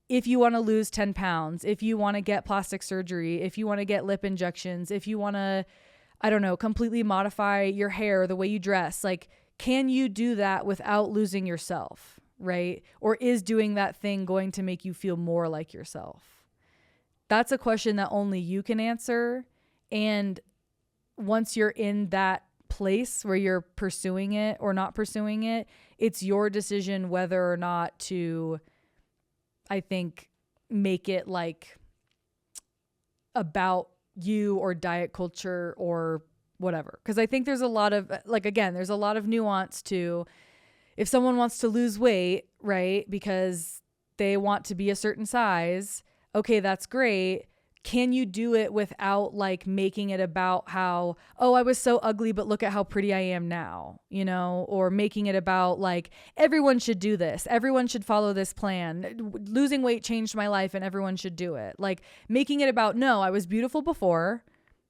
If you want to lose 10 pounds, if you want to get plastic surgery, if you want to get lip injections, if you want to, I don't know, completely modify your hair, the way you dress, like, can you do that without losing yourself, right? Or is doing that thing going to make you feel more like yourself? That's a question that only you can answer. And once you're in that place where you're pursuing it or not pursuing it, it's your decision whether or not to, I think, make it like about you or diet culture or whatever. Because I think there's a lot of, like, again, there's a lot of nuance to if someone wants to lose weight, right? Because they want to be a certain size. Okay, that's great. Can you do it without like making it about how, oh, I was so ugly, but look at how pretty I am now, or making it about like, everyone should do this. Everyone should follow this plan. Losing weight changed my life and everyone should do it. Like making it about, no, I was beautiful before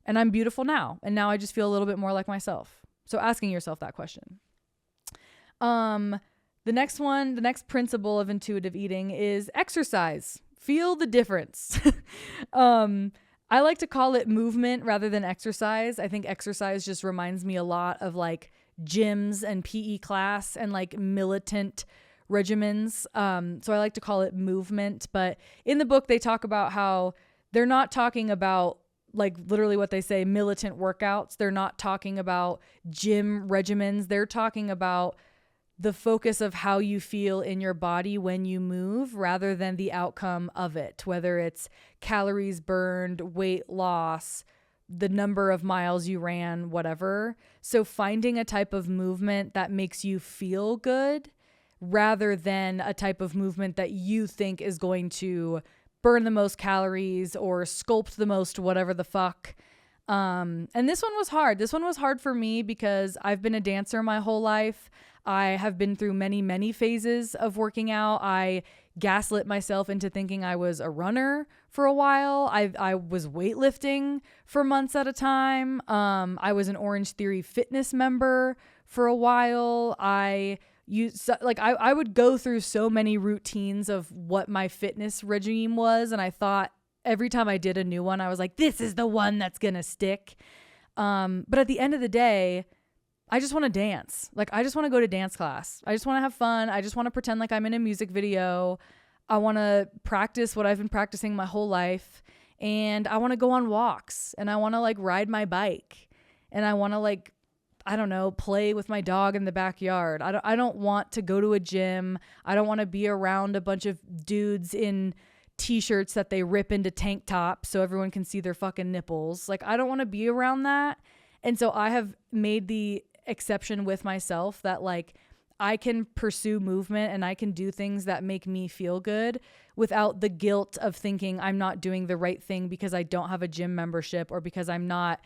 and I'm beautiful now. And now I just feel a little bit more like myself. So asking yourself that question. The next principle of intuitive eating is exercise. Feel the difference. I like to call it movement rather than exercise. I think exercise just reminds me a lot of like gyms and PE class and like militant regimens. So I like to call it movement. But in the book, they talk about how they're not talking about like literally what they say, militant workouts. They're not talking about gym regimens. They're talking about the focus of how you feel in your body when you move rather than the outcome of it, whether it's calories burned, weight loss, the number of miles you ran, whatever. So finding a type of movement that makes you feel good rather than a type of movement that you think is going to burn the most calories or sculpt the most whatever the fuck. And this one was hard. This one was hard for me because I've been a dancer my whole life. I have been through many, many phases of working out. I gaslit myself into thinking I was a runner for a while. I was weightlifting for months at a time. I was an Orange Theory fitness member for a while. I would go through so many routines of what my fitness regime was. And I thought every time I did a new one, I was like, this is the one that's going to stick. But at the end of the day, I just want to dance. Like, I just want to go to dance class. I just want to have fun. I just want to pretend like I'm in a music video. I want to practice what I've been practicing my whole life. And I want to go on walks and I want to like ride my bike and I want to like, I don't know, play with my dog in the backyard. I don't want to go to a gym. I don't want to be around a bunch of dudes in t-shirts that they rip into tank tops so everyone can see their fucking nipples. Like, I don't want to be around that. And so I have made the exception with myself that like I can pursue movement and I can do things that make me feel good without the guilt of thinking I'm not doing the right thing because I don't have a gym membership or because I'm not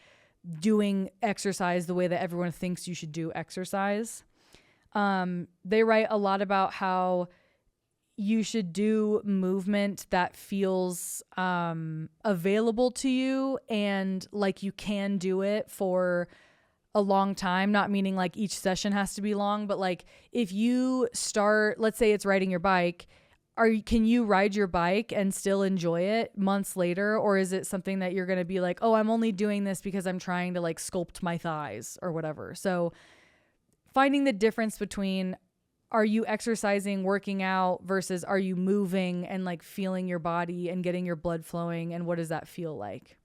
doing exercise the way that everyone thinks you should do exercise. They write a lot about how you should do movement that feels available to you and like you can do it for a long time, not meaning like each session has to be long, but like if you start, let's say it's riding your bike, can you ride your bike and still enjoy it months later? Or is it something that you're going to be like, oh, I'm only doing this because I'm trying to like sculpt my thighs or whatever. So finding the difference between are you exercising, working out versus are you moving and like feeling your body and getting your blood flowing, and what does that feel like?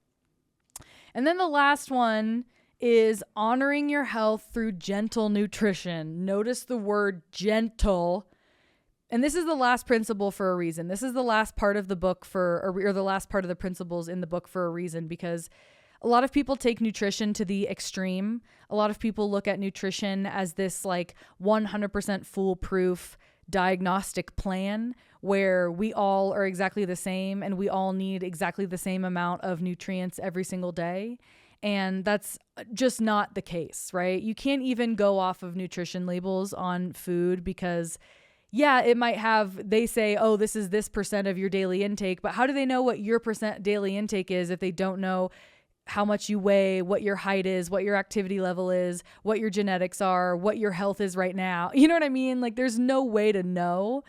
And then the last one is honoring your health through gentle nutrition. Notice the word gentle. And this is the last principle for a reason. This is the last part of the book or the last part of the principles in the book for a reason, because a lot of people take nutrition to the extreme. A lot of people look at nutrition as this like 100% foolproof diagnostic plan where we all are exactly the same and we all need exactly the same amount of nutrients every single day. And that's just not the case, right? You can't even go off of nutrition labels on food because yeah, it might have, they say, oh, this is this percent of your daily intake, but how do they know what your percent daily intake is if they don't know how much you weigh, what your height is, what your activity level is, what your genetics are, what your health is right now? You know what I mean? Like there's no way to know.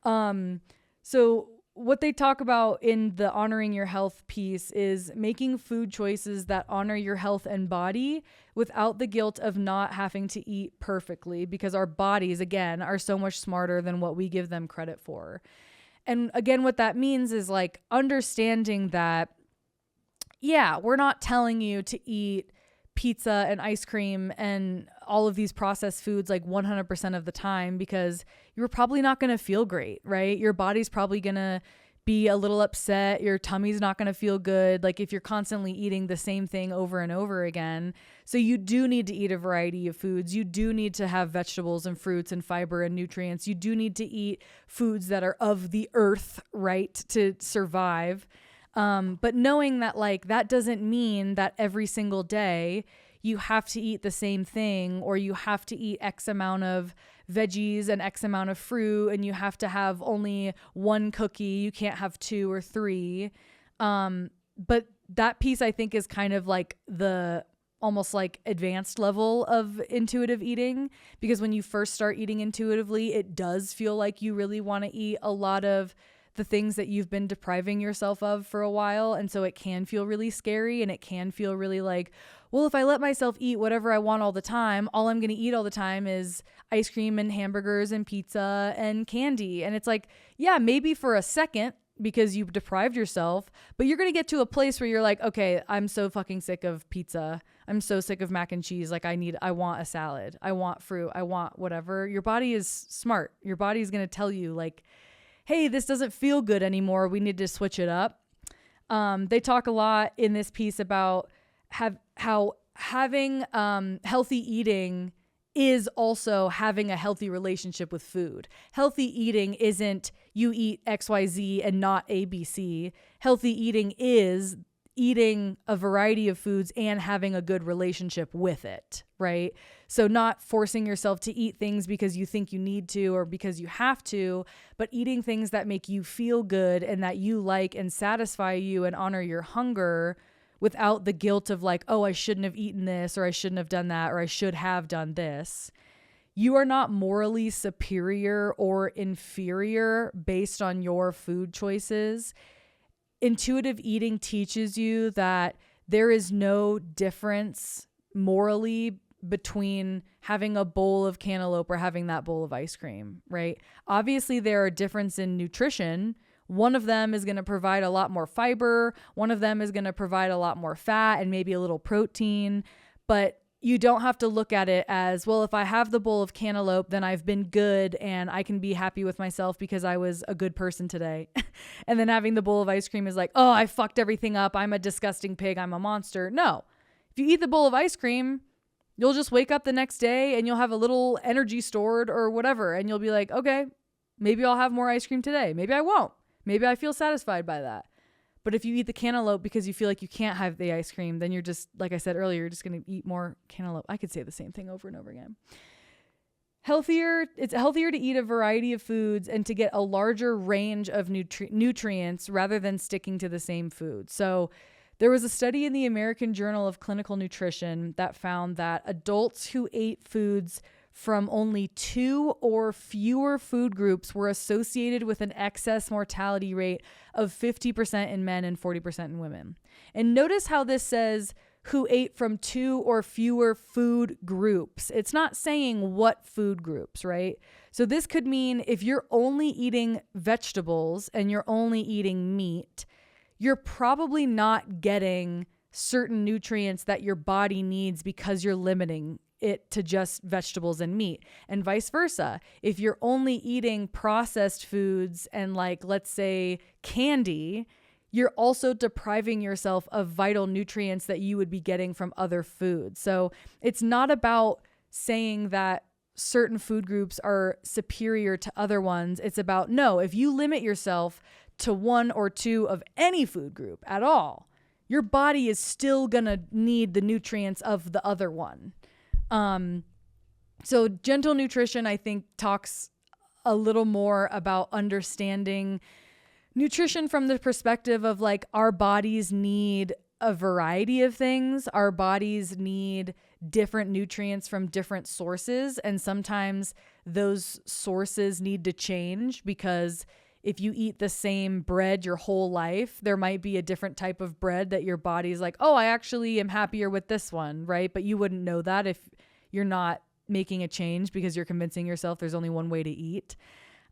So what they talk about in the honoring your health piece is making food choices that honor your health and body without the guilt of not having to eat perfectly, because our bodies, again, are so much smarter than what we give them credit for. And again, what that means is like understanding that yeah, we're not telling you to eat pizza and ice cream and all of these processed foods like 100% of the time, because you're probably not going to feel great, right? Your body's probably going to be a little upset. Your tummy's not going to feel good. Like if you're constantly eating the same thing over and over again. So you do need to eat a variety of foods. You do need to have vegetables and fruits and fiber and nutrients. You do need to eat foods that are of the earth, right, to survive. But knowing that like that doesn't mean that every single day you have to eat the same thing, or you have to eat X amount of veggies and X amount of fruit, and you have to have only one cookie. You can't have 2 or 3. But that piece I think is kind of like the almost like advanced level of intuitive eating, because when you first start eating intuitively, it does feel like you really want to eat a lot of the things that you've been depriving yourself of for a while. And so it can feel really scary, and it can feel really like, well, if I let myself eat whatever I want all the time, all I'm going to eat all the time is ice cream and hamburgers and pizza and candy. And it's like, yeah, maybe for a second because you've deprived yourself, but you're going to get to a place where you're like, okay, I'm so fucking sick of pizza. I'm so sick of mac and cheese. Like I want a salad. I want fruit. I want whatever. Your body is smart. Your body is going to tell you like, hey, this doesn't feel good anymore. We need to switch it up. They talk a lot in this piece about how having healthy eating is also having a healthy relationship with food. Healthy eating isn't you eat XYZ and not ABC. Healthy eating is eating a variety of foods and having a good relationship with it, right? So not forcing yourself to eat things because you think you need to or because you have to, but eating things that make you feel good and that you like and satisfy you and honor your hunger without the guilt of like, oh, I shouldn't have eaten this, or I shouldn't have done that, or I should have done this. You are not morally superior or inferior based on your food choices. Intuitive eating teaches you that there is no difference morally between having a bowl of cantaloupe or having that bowl of ice cream, right? Obviously, there are differences in nutrition. One of them is going to provide a lot more fiber. One of them is going to provide a lot more fat and maybe a little protein. But you don't have to look at it as, well, if I have the bowl of cantaloupe, then I've been good and I can be happy with myself because I was a good person today. And then having the bowl of ice cream is like, oh, I fucked everything up. I'm a disgusting pig. I'm a monster. No. If you eat the bowl of ice cream, You'll just wake up the next day and you'll have a little energy stored or whatever. And you'll be like, okay, maybe I'll have more ice cream today. Maybe I won't. Maybe I feel satisfied by that. But if you eat the cantaloupe because you feel like you can't have the ice cream, then you're just, like I said earlier, you're just going to eat more cantaloupe. I could say the same thing over and over again. It's healthier to eat a variety of foods and to get a larger range of nutrients rather than sticking to the same food. So there was a study in the American Journal of Clinical Nutrition that found that adults who ate foods from only 2 or fewer food groups were associated with an excess mortality rate of 50% in men and 40% in women. And notice how this says who ate from 2 or fewer food groups. It's not saying what food groups, right? So this could mean if you're only eating vegetables and you're only eating meat, you're probably not getting certain nutrients that your body needs because you're limiting it to just vegetables and meat, and vice versa. If you're only eating processed foods and, like, let's say candy, you're also depriving yourself of vital nutrients that you would be getting from other foods. So it's not about saying that certain food groups are superior to other ones. It's about, no, if you limit yourself to 1 or 2 of any food group at all, your body is still gonna need the nutrients of the other one. So gentle nutrition, I think, talks a little more about understanding nutrition from the perspective of, like, our bodies need a variety of things. Our bodies need different nutrients from different sources. And sometimes those sources need to change because if you eat the same bread your whole life, there might be a different type of bread that your body's like, oh, I actually am happier with this one, right? But you wouldn't know that if you're not making a change because you're convincing yourself there's only one way to eat.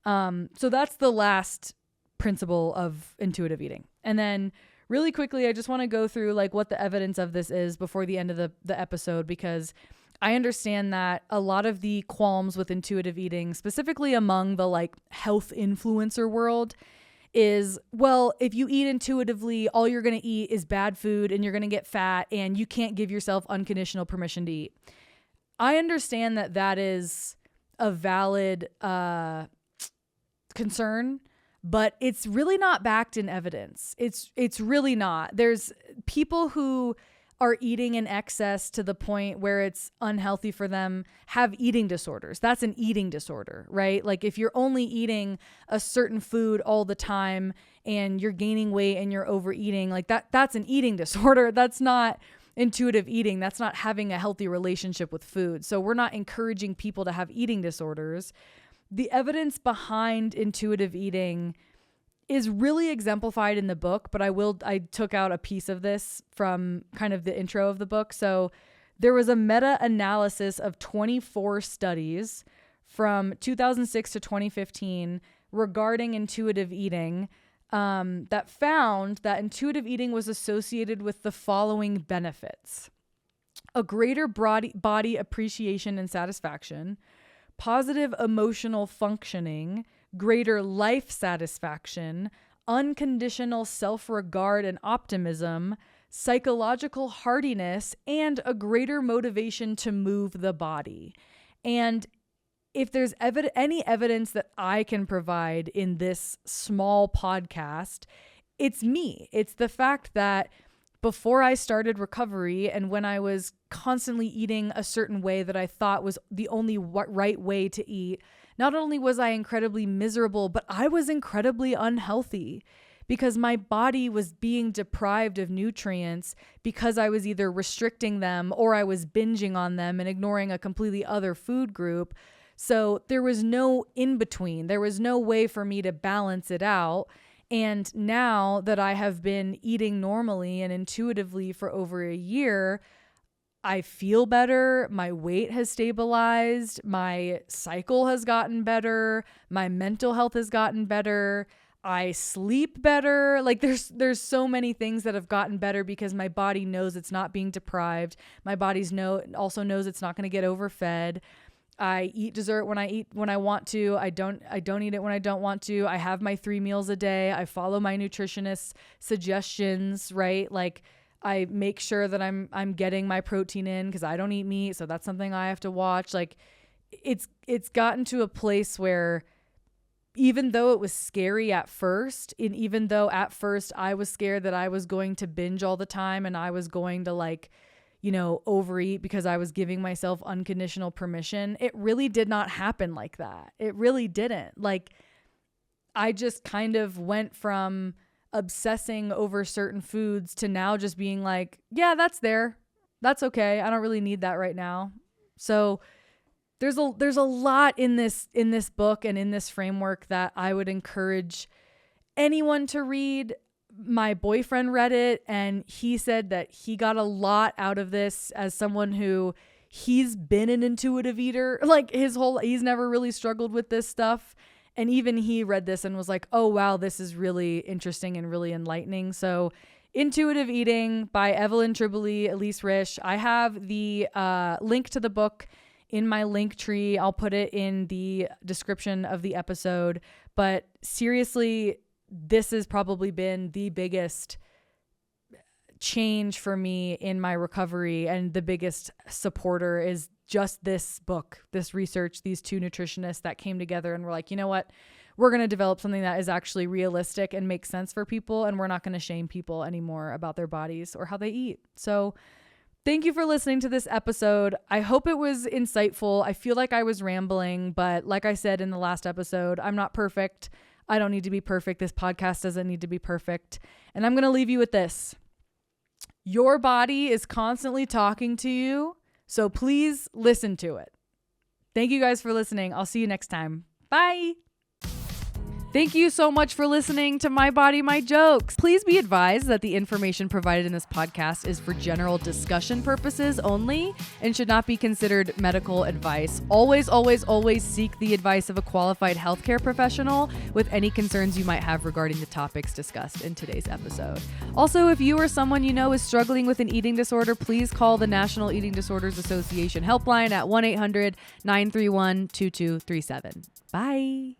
So that's the last principle of intuitive eating. And then really quickly, I just want to go through, like, what the evidence of this is before the end of the episode, because I understand that a lot of the qualms with intuitive eating, specifically among the, like, health influencer world, is, well, if you eat intuitively, all you're going to eat is bad food and you're going to get fat and you can't give yourself unconditional permission to eat. I understand that that is a valid concern, but it's really not backed in evidence. It's really not. There's people who are eating in excess to the point where it's unhealthy for them, have eating disorders. That's an eating disorder, right? Like, if you're only eating a certain food all the time and you're gaining weight and you're overeating, like that's an eating disorder. That's not intuitive eating. That's not having a healthy relationship with food. So we're not encouraging people to have eating disorders. The evidence behind intuitive eating is really exemplified in the book, but I took out a piece of this from kind of the intro of the book. So there was a meta-analysis of 24 studies from 2006 to 2015 regarding intuitive eating that found that intuitive eating was associated with the following benefits: a greater body appreciation and satisfaction, positive emotional functioning, greater life satisfaction, unconditional self-regard and optimism, psychological hardiness, and a greater motivation to move the body. And if there's any evidence that I can provide in this small podcast, it's me. It's the fact that before I started recovery and when I was constantly eating a certain way that I thought was the only right way to eat, not only was I incredibly miserable, but I was incredibly unhealthy because my body was being deprived of nutrients because I was either restricting them or I was binging on them and ignoring a completely other food group. So there was no in between. There was no way for me to balance it out. And now that I have been eating normally and intuitively for over a year, I feel better. My weight has stabilized. My cycle has gotten better. My mental health has gotten better. I sleep better. Like there's so many things that have gotten better because my body knows it's not being deprived. My body's also knows it's not going to get overfed. I eat dessert when I want to. I don't eat it when I don't want to. I have my 3 meals a day. I follow my nutritionist's suggestions, right? Like I make sure that I'm getting my protein in because I don't eat meat. So that's something I have to watch. Like it's gotten to a place where even though it was scary at first, and even though at first I was scared that I was going to binge all the time and I was going to like, you know, overeat because I was giving myself unconditional permission, it really did not happen like that. It really didn't. Like I just kind of went from obsessing over certain foods to now just being like, yeah, that's there. That's okay. I don't really need that right now. So there's a lot in this book and in this framework that I would encourage anyone to read. My boyfriend read it and he said that he got a lot out of this as someone who he's been an intuitive eater. Like he's never really struggled with this stuff. And even he read this and was like, oh, wow, this is really interesting and really enlightening. So Intuitive Eating by Evelyn Tribole, Elise Risch. I have the link to the book in my link tree. I'll put it in the description of the episode. But seriously, this has probably been the biggest change for me in my recovery, and the biggest supporter is just this book, this research, these two nutritionists that came together and were like, you know what, we're going to develop something that is actually realistic and makes sense for people, and we're not going to shame people anymore about their bodies or how they eat. So thank you for listening to this episode. I hope it was insightful. I feel like I was rambling, but like I said in the last episode, I'm not perfect. I don't need to be perfect. This podcast doesn't need to be perfect. And I'm going to leave you with this. Your body is constantly talking to you, so please listen to it. Thank you guys for listening. I'll see you next time. Bye. Thank you so much for listening to My Body, My Jokes. Please be advised that the information provided in this podcast is for general discussion purposes only and should not be considered medical advice. Always, always, always seek the advice of a qualified healthcare professional with any concerns you might have regarding the topics discussed in today's episode. Also, if you or someone you know is struggling with an eating disorder, please call the National Eating Disorders Association helpline at 1-800-931-2237. Bye.